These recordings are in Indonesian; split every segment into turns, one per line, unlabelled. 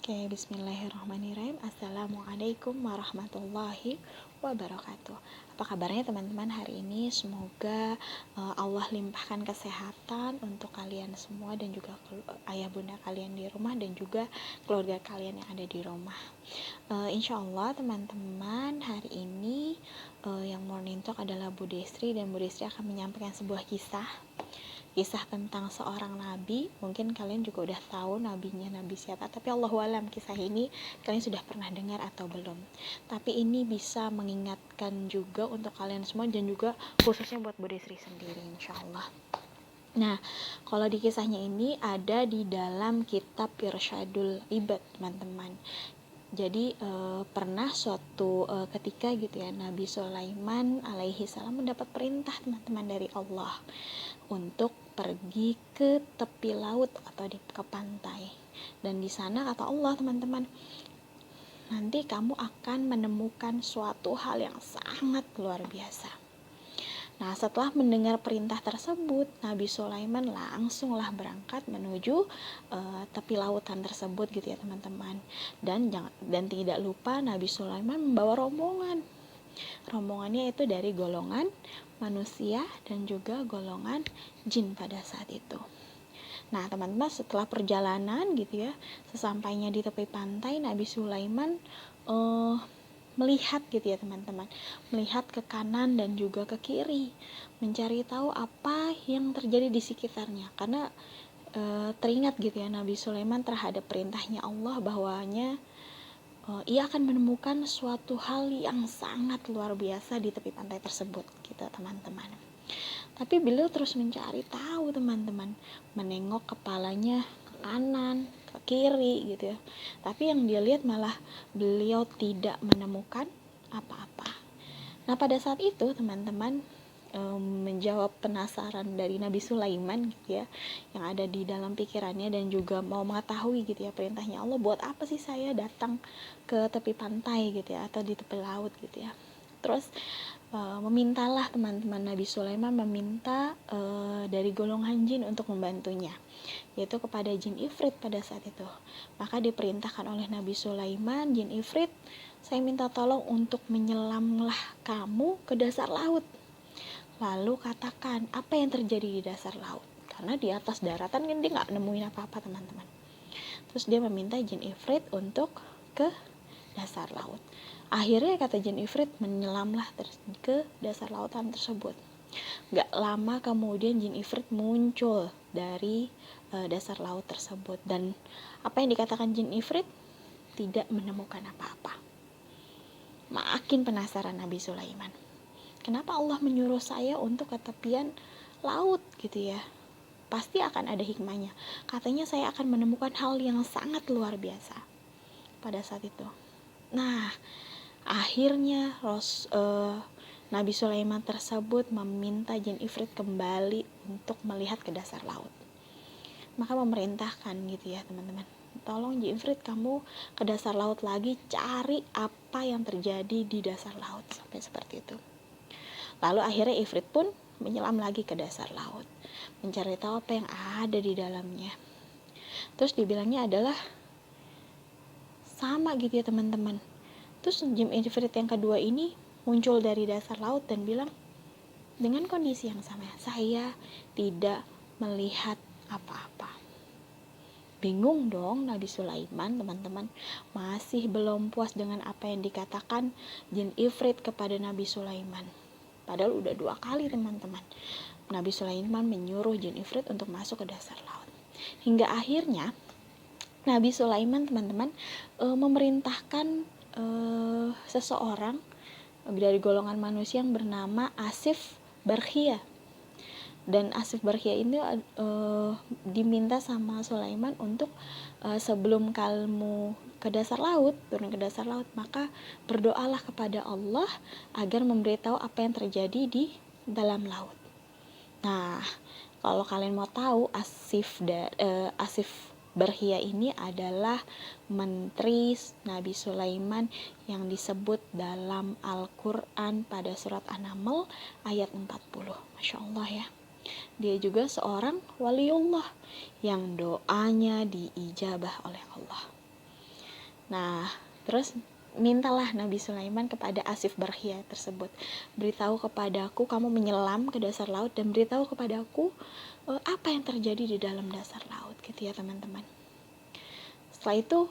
Oke, bismillahirrahmanirrahim. Assalamualaikum warahmatullahi wabarakatuh. Apa kabarnya teman-teman hari ini? Semoga Allah limpahkan kesehatan untuk kalian semua dan juga ayah bunda kalian di rumah dan juga keluarga kalian yang ada di rumah. Insya Allah teman-teman hari ini yang morning talk adalah Bu Destri, dan Bu Destri akan menyampaikan sebuah kisah tentang seorang nabi. Mungkin kalian juga udah tahu nabinya nabi siapa, tapi Allahu alam kisah ini kalian sudah pernah dengar atau belum. Tapi ini bisa mengingatkan juga untuk kalian semua dan juga khususnya buat Bu Desri sendiri insyaallah. Nah, kalau di kisahnya ini ada di dalam kitab Irsyadul Ibad, teman-teman. Jadi pernah suatu ketika gitu ya, Nabi Sulaiman alaihi salam mendapat perintah teman-teman dari Allah untuk pergi ke tepi laut atau ke pantai. Dan di sana kata Allah, teman-teman, nanti kamu akan menemukan suatu hal yang sangat luar biasa. Nah, setelah mendengar perintah tersebut, Nabi Sulaiman langsunglah berangkat menuju tepi lautan tersebut gitu ya, teman-teman. Dan tidak lupa Nabi Sulaiman membawa rombongan. Rombongannya itu dari golongan manusia dan juga golongan jin pada saat itu. Nah, teman-teman, setelah perjalanan gitu ya, sesampainya di tepi pantai, Nabi Sulaiman melihat gitu ya, teman-teman, melihat ke kanan dan juga ke kiri, mencari tahu apa yang terjadi di sekitarnya, karena teringat gitu ya Nabi Sulaiman terhadap perintahnya Allah bahwanya ia akan menemukan suatu hal yang sangat luar biasa di tepi pantai tersebut gitu, teman-teman. Tapi beliau terus mencari tahu, teman-teman, menengok kepalanya ke kanan, ke kiri gitu ya. Tapi yang dia lihat malah beliau tidak menemukan apa-apa. Nah, pada saat itu teman-teman menjawab penasaran dari Nabi Sulaiman gitu ya, yang ada di dalam pikirannya, dan juga mau mengetahui gitu ya perintahnya Allah, buat apa sih saya datang ke tepi pantai gitu ya, atau di tepi laut gitu ya. Terus memintalah teman-teman, Nabi Sulaiman meminta dari golongan jin untuk membantunya, yaitu kepada jin Ifrit pada saat itu. Maka diperintahkan oleh Nabi Sulaiman, jin Ifrit, saya minta tolong untuk menyelamlah kamu ke dasar laut. Lalu katakan apa yang terjadi di dasar laut, karena di atas daratan kan dia nggak nemuin apa-apa, teman-teman. Terus dia meminta jin Ifrit untuk ke dasar laut. Akhirnya kata jin Ifrit menyelamlah ke dasar lautan tersebut. Gak lama kemudian jin Ifrit muncul dari dasar laut tersebut, dan apa yang dikatakan jin Ifrit, tidak menemukan apa-apa. Makin penasaran Nabi Sulaiman, kenapa Allah menyuruh saya untuk ke tepian laut gitu ya, pasti akan ada hikmahnya. Katanya saya akan menemukan hal yang sangat luar biasa pada saat itu. Nah, akhirnya Nabi Sulaiman tersebut meminta jin Ifrit kembali untuk melihat ke dasar laut. Maka memerintahkan gitu ya, teman-teman, tolong jin Ifrit kamu ke dasar laut lagi, cari apa yang terjadi di dasar laut, sampai seperti itu. Lalu akhirnya Ifrit pun menyelam lagi ke dasar laut, mencari tahu apa yang ada di dalamnya. Terus dibilangnya adalah sama gitu ya, teman-teman. Terus jin Ifrit yang kedua ini muncul dari dasar laut dan bilang dengan kondisi yang sama, saya tidak melihat apa-apa. Bingung dong Nabi Sulaiman, teman-teman, masih belum puas dengan apa yang dikatakan jin Ifrit kepada Nabi Sulaiman. Padahal udah 2 kali, teman-teman, Nabi Sulaiman menyuruh jin Ifrit untuk masuk ke dasar laut. Hingga akhirnya Nabi Sulaiman, teman-teman, memerintahkan seseorang dari golongan manusia yang bernama Asif Barkhia. Dan Asif Barkhia ini diminta sama Sulaiman untuk sebelum kamu ke dasar laut, turun ke dasar laut, maka berdoalah kepada Allah agar memberitahu apa yang terjadi di dalam laut. Nah, kalau kalian mau tahu, Asif Barkhia ini adalah menteri Nabi Sulaiman yang disebut dalam Al-Quran pada surat An-Naml ayat 40. Masya Allah ya. Dia juga seorang waliullah yang doanya diijabah oleh Allah. Nah, terus mintalah Nabi Sulaiman kepada Asif Barkhia tersebut, beritahu kepadaku, kamu menyelam ke dasar laut dan beritahu kepadaku apa yang terjadi di dalam dasar laut, gitu ya teman-teman. Setelah itu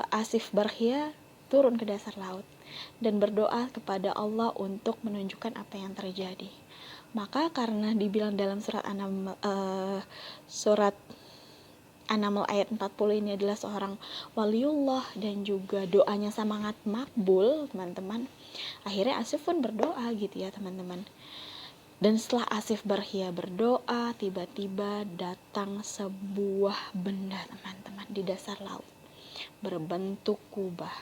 Asif Barkhia turun ke dasar laut dan berdoa kepada Allah untuk menunjukkan apa yang terjadi. Maka karena dibilang dalam surat An-Naml ayat 40 ini adalah seorang waliullah dan juga doanya sangat makbul, teman-teman. Akhirnya Asif pun berdoa gitu ya, teman-teman. Dan setelah Asif Barkhia berdoa, tiba-tiba datang sebuah benda, teman-teman, di dasar laut berbentuk kubah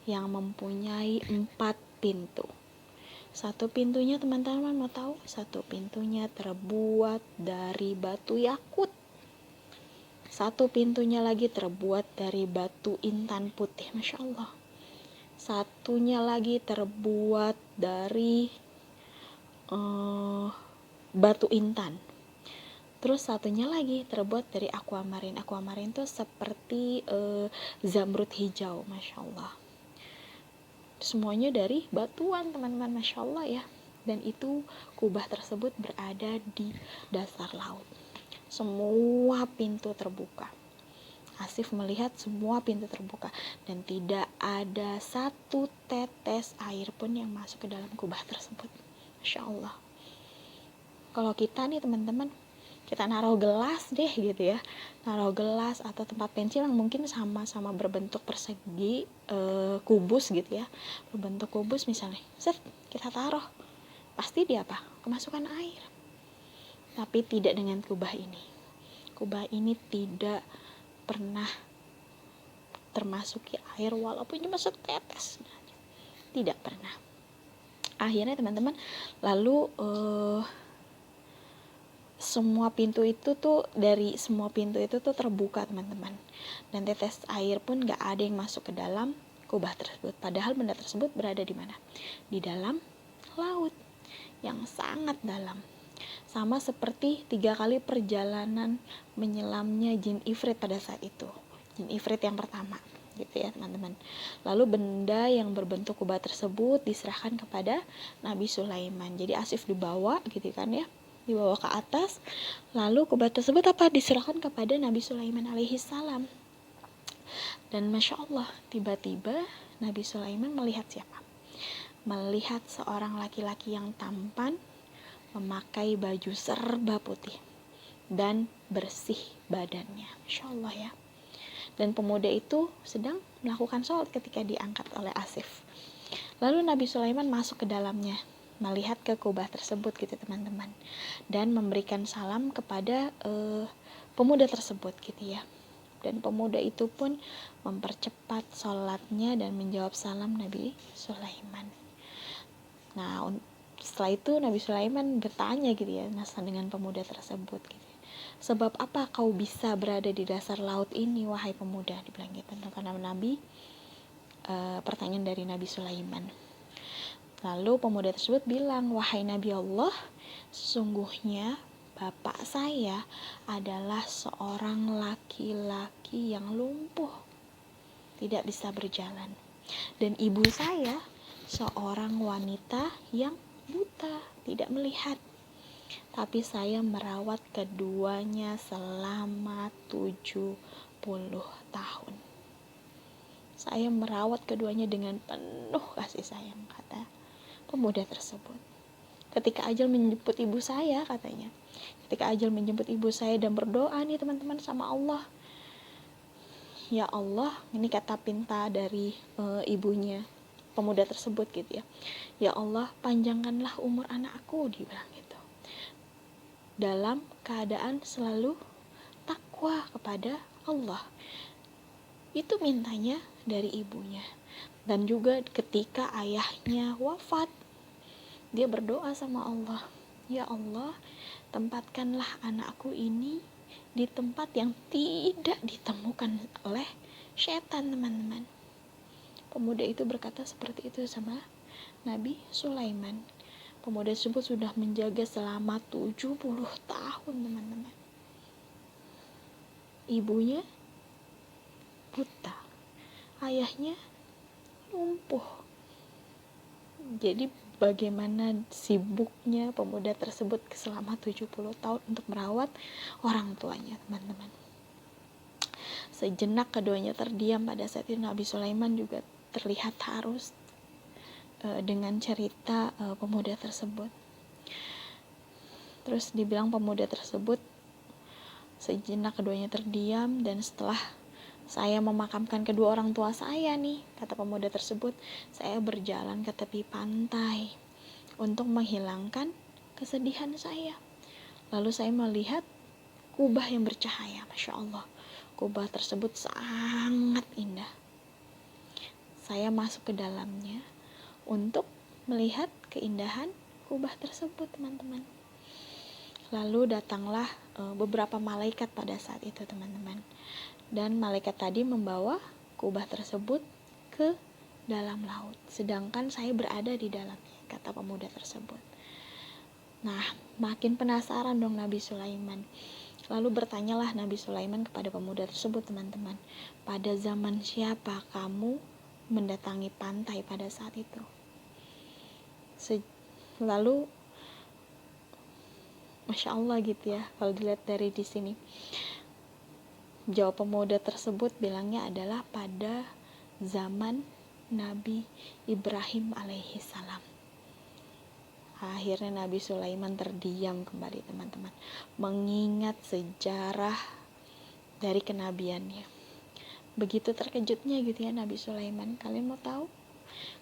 yang mempunyai 4 pintu. Satu pintunya, teman-teman mau tahu? Satu pintunya terbuat dari batu yakut. Satu pintunya lagi terbuat dari batu intan putih, Masya Allah. Satunya lagi terbuat dari batu intan. Terus satunya lagi terbuat dari aquamarin. Aquamarin itu seperti zamrud hijau, Masya Allah. Semuanya dari batuan, teman-teman, Masya Allah ya. Dan itu kubah tersebut berada di dasar laut. Semua pintu terbuka. Asif melihat semua pintu terbuka dan tidak ada satu tetes air pun yang masuk ke dalam kubah tersebut. Masya Allah. Kalau kita nih teman-teman, kita naruh gelas deh gitu ya, naruh gelas atau tempat pensil yang mungkin sama-sama berbentuk persegi, kubus gitu ya, berbentuk kubus misalnya, set kita taruh, pasti dia apa? Kemasukan air. Tapi tidak dengan kubah ini. Kubah ini tidak pernah termasuki air walaupun cuma setetes, tidak pernah. Akhirnya teman-teman, lalu semua pintu itu tuh terbuka, teman-teman, dan tetes air pun gak ada yang masuk ke dalam kubah tersebut. Padahal benda tersebut berada di mana? Di dalam laut yang sangat dalam. Sama seperti 3 kali perjalanan menyelamnya jin ifrit pada saat itu, jin ifrit yang pertama gitu ya teman-teman. Lalu benda yang berbentuk kubah tersebut diserahkan kepada Nabi Sulaiman. Jadi Asif dibawa gitu kan ya, dibawa ke atas, lalu kubah tersebut diserahkan kepada Nabi Sulaiman alaihi salam. Dan Masya Allah, tiba-tiba Nabi Sulaiman melihat siapa? Melihat seorang laki-laki yang tampan, memakai baju serba putih dan bersih badannya, Masya Allah ya. Dan pemuda itu sedang melakukan sholat ketika diangkat oleh Asif. Lalu Nabi Sulaiman masuk ke dalamnya, melihat ke kubah tersebut gitu teman-teman, dan memberikan salam kepada pemuda tersebut gitu ya. Dan pemuda itu pun mempercepat sholatnya dan menjawab salam Nabi Sulaiman. Nah, setelah itu Nabi Sulaiman bertanya gitu ya, dengan pemuda tersebut gitu. Sebab apa kau bisa berada di dasar laut ini, wahai pemuda? Dibilang gitu. Karena Nabi, pertanyaan dari Nabi Sulaiman. Lalu pemuda tersebut bilang, wahai Nabi Allah, sesungguhnya bapak saya adalah seorang laki-laki yang lumpuh, tidak bisa berjalan. Dan ibu saya seorang wanita yang buta, tidak melihat. Tapi saya merawat keduanya selama 70 tahun. Saya merawat keduanya dengan penuh kasih sayang, kata pemuda tersebut. Ketika ajal menjemput ibu saya, katanya, ketika ajal menjemput ibu saya dan berdoa nih teman-teman sama Allah, ya Allah, ini kata pinta dari ibunya pemuda tersebut gitu ya, ya Allah, panjangkanlah umur anakku, dibilang gitu, dalam keadaan selalu takwa kepada Allah. Itu mintanya dari ibunya. Dan juga ketika ayahnya wafat, dia berdoa sama Allah, ya Allah, tempatkanlah anakku ini di tempat yang tidak ditemukan oleh setan, teman-teman. Pemuda itu berkata seperti itu sama Nabi Sulaiman. Pemuda tersebut sudah menjaga selama 70 tahun, teman-teman. Ibunya buta, ayahnya lumpuh. Jadi bagaimana sibuknya pemuda tersebut selama 70 tahun untuk merawat orang tuanya, teman-teman. Sejenak keduanya terdiam. Pada saat itu Nabi Sulaiman juga terlihat harus dengan cerita pemuda tersebut. Terus dibilang pemuda tersebut, sejenak keduanya terdiam, dan setelah saya memakamkan kedua orang tua saya nih, kata pemuda tersebut, saya berjalan ke tepi pantai untuk menghilangkan kesedihan saya. Lalu saya melihat kubah yang bercahaya. Masya Allah, kubah tersebut sangat indah. Saya masuk ke dalamnya untuk melihat keindahan kubah tersebut, teman-teman. Lalu datanglah beberapa malaikat pada saat itu, teman-teman. Dan malaikat tadi membawa kubah tersebut ke dalam laut, sedangkan saya berada di dalamnya, kata pemuda tersebut. Nah, makin penasaran dong Nabi Sulaiman. Lalu bertanyalah Nabi Sulaiman kepada pemuda tersebut, teman-teman, pada zaman siapa kamu mendatangi pantai pada saat itu? Lalu Masya Allah gitu ya, kalau dilihat dari di sini. Jawab pemuda tersebut bilangnya adalah pada zaman Nabi Ibrahim alaihi salam. Akhirnya Nabi Sulaiman terdiam kembali, teman-teman, mengingat sejarah dari kenabiannya. Begitu terkejutnya gitu ya Nabi Sulaiman. Kalian mau tahu?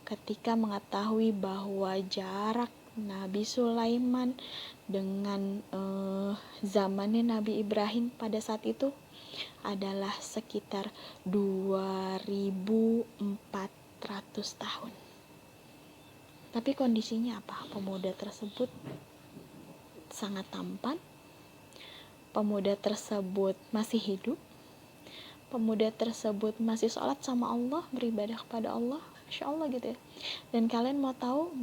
Ketika mengetahui bahwa jarak Nabi Sulaiman dengan zamannya Nabi Ibrahim pada saat itu adalah sekitar 2400 tahun. Tapi kondisinya apa? Pemuda tersebut sangat tampan. Pemuda tersebut masih hidup. Pemuda tersebut masih sholat sama Allah, beribadah kepada Allah. Masya Allah gitu ya. Dan kalian mau tahu,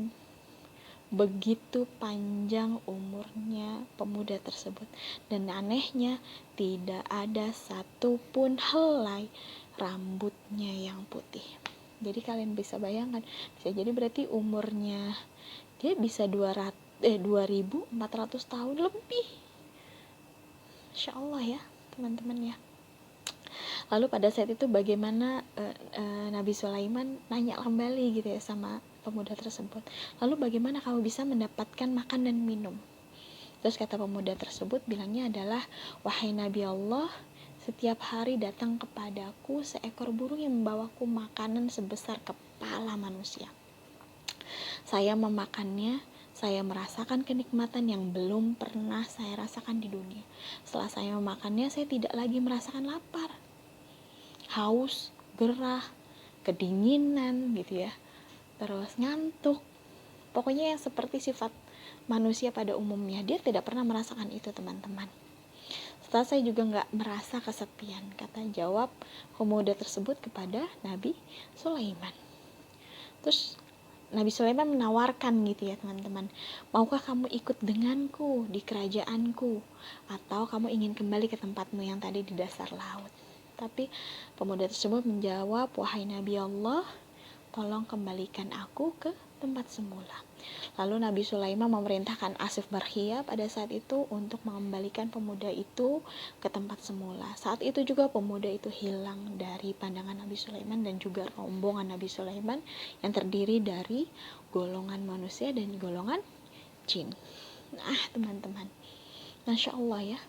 begitu panjang umurnya pemuda tersebut, dan anehnya tidak ada satupun helai rambutnya yang putih. Jadi kalian bisa bayangkan, bisa jadi berarti umurnya dia bisa 2400 tahun lebih. Masya Allah ya teman-teman ya. Lalu pada saat itu bagaimana Nabi Sulaiman nanya kembali gitu ya sama pemuda tersebut, lalu bagaimana kamu bisa mendapatkan makan dan minum? Terus kata pemuda tersebut bilangnya adalah, wahai Nabi Allah, setiap hari datang kepadaku seekor burung yang membawaku makanan sebesar kepala manusia. Saya memakannya, saya merasakan kenikmatan yang belum pernah saya rasakan di dunia. Setelah saya memakannya, saya tidak lagi merasakan lapar, haus, gerah, kedinginan gitu ya, terus ngantuk. Pokoknya yang seperti sifat manusia pada umumnya, dia tidak pernah merasakan itu, teman-teman. Setelah saya juga gak merasa kesepian, kata jawab pemuda tersebut kepada Nabi Sulaiman. Terus Nabi Sulaiman menawarkan gitu ya teman-teman, maukah kamu ikut denganku di kerajaanku, atau kamu ingin kembali ke tempatmu yang tadi di dasar laut? Tapi pemuda tersebut menjawab, wahai Nabi Allah, tolong kembalikan aku ke tempat semula. Lalu Nabi Sulaiman memerintahkan Asif Barkhia pada saat itu untuk mengembalikan pemuda itu ke tempat semula. Saat itu juga pemuda itu hilang dari pandangan Nabi Sulaiman dan juga rombongan Nabi Sulaiman yang terdiri dari golongan manusia dan golongan jin. Nah teman-teman, Masya Allah ya,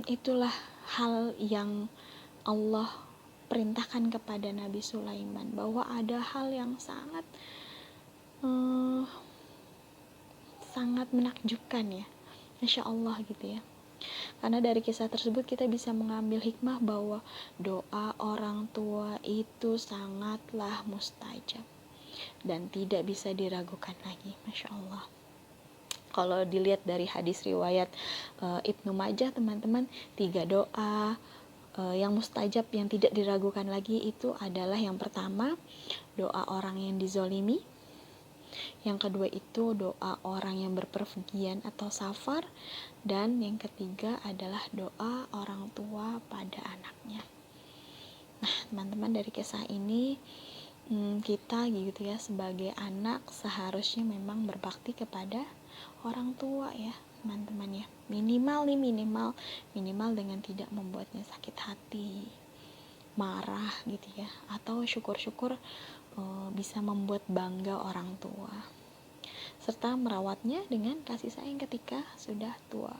itulah hal yang Allah perintahkan kepada Nabi Sulaiman, bahwa ada hal yang sangat menakjubkan ya, Masya Allah gitu ya. Karena dari kisah tersebut kita bisa mengambil hikmah bahwa doa orang tua itu sangatlah mustajab dan tidak bisa diragukan lagi. Masya Allah. Kalau dilihat dari hadis riwayat Ibnu Majah teman-teman, 3 doa yang mustajab yang tidak diragukan lagi itu adalah, yang pertama doa orang yang dizolimi, yang kedua itu doa orang yang berpergian atau safar, dan yang ketiga adalah doa orang tua pada anaknya. Nah teman-teman dari kisah ini, kita gitu ya sebagai anak seharusnya memang berbakti kepada orang tua ya teman-teman ya, minimal dengan tidak membuatnya sakit hati, marah gitu ya, atau syukur-syukur bisa membuat bangga orang tua, serta merawatnya dengan kasih sayang ketika sudah tua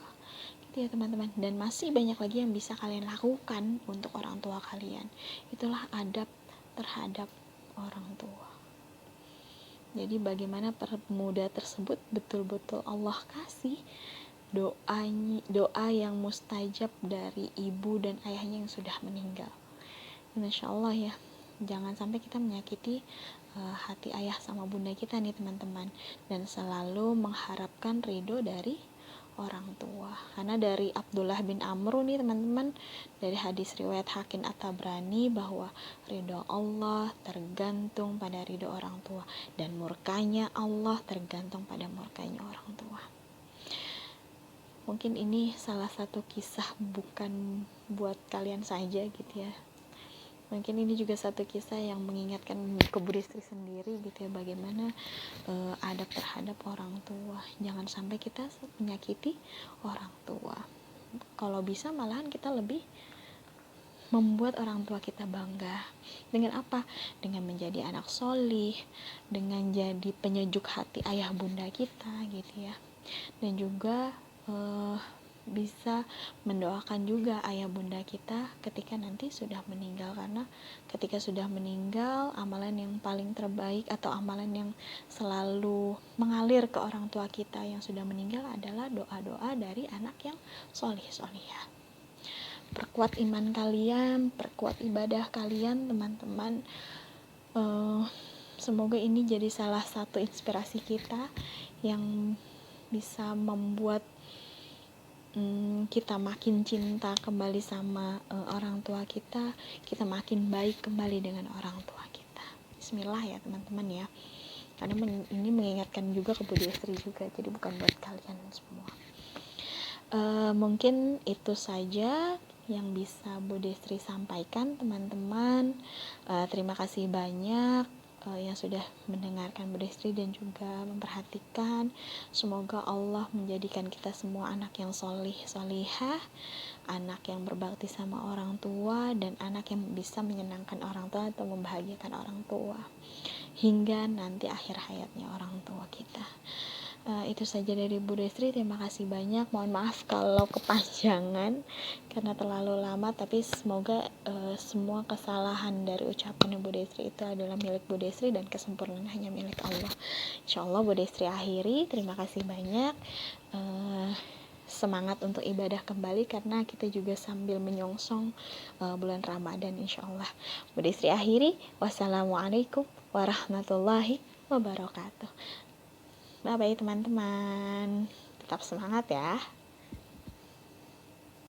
gitu ya teman-teman. Dan masih banyak lagi yang bisa kalian lakukan untuk orang tua kalian. Itulah adab terhadap orang tua. Jadi bagaimana pemuda tersebut betul-betul Allah kasih doa yang mustajab dari ibu dan ayahnya yang sudah meninggal. Insya Allah ya, jangan sampai kita menyakiti hati ayah sama bunda kita nih teman-teman, dan selalu mengharapkan ridho dari orang tua. Karena dari Abdullah bin Amr nih teman-teman, dari hadis riwayat Hakim At-Tabrani, bahwa ridho Allah tergantung pada ridho orang tua, dan murkanya Allah tergantung pada murkanya orang tua. Mungkin ini salah satu kisah bukan buat kalian saja gitu ya, mungkin ini juga satu kisah yang mengingatkan ke Bu Destri sendiri gitu ya, bagaimana adab terhadap orang tua. Jangan sampai kita menyakiti orang tua. Kalau bisa malahan kita lebih membuat orang tua kita bangga. Dengan apa? Dengan menjadi anak solih, dengan jadi penyejuk hati ayah bunda kita gitu ya. Dan juga bisa mendoakan juga ayah bunda kita ketika nanti sudah meninggal, karena ketika sudah meninggal, amalan yang paling terbaik atau amalan yang selalu mengalir ke orang tua kita yang sudah meninggal adalah doa-doa dari anak yang solih-solihah. Perkuat iman kalian, perkuat ibadah kalian teman-teman. Semoga ini jadi salah satu inspirasi kita yang bisa membuat kita makin cinta kembali sama orang tua kita makin baik kembali dengan orang tua kita. Bismillah ya teman-teman ya, karena ini mengingatkan juga ke Bu Destri juga, jadi bukan buat kalian semua. Mungkin itu saja yang bisa Bu Destri sampaikan teman-teman. Terima kasih banyak yang sudah mendengarkan Bu Destri dan juga memperhatikan. Semoga Allah menjadikan kita semua anak yang solih solihah, anak yang berbakti sama orang tua, dan anak yang bisa menyenangkan orang tua atau membahagiakan orang tua hingga nanti akhir hayatnya orang tua kita. Itu saja dari Bu Destri. Terima kasih banyak. Mohon maaf kalau kepanjangan karena terlalu lama, tapi semoga semua kesalahan dari ucapan Bu Destri itu adalah milik Bu Destri dan kesempurnaan hanya milik Allah. Insyaallah Bu Destri akhiri. Terima kasih banyak. Semangat untuk ibadah kembali karena kita juga sambil menyongsong bulan Ramadan insyaallah. Bu Destri akhiri. Wassalamualaikum warahmatullahi wabarakatuh. Bye-bye teman-teman. Tetap semangat ya.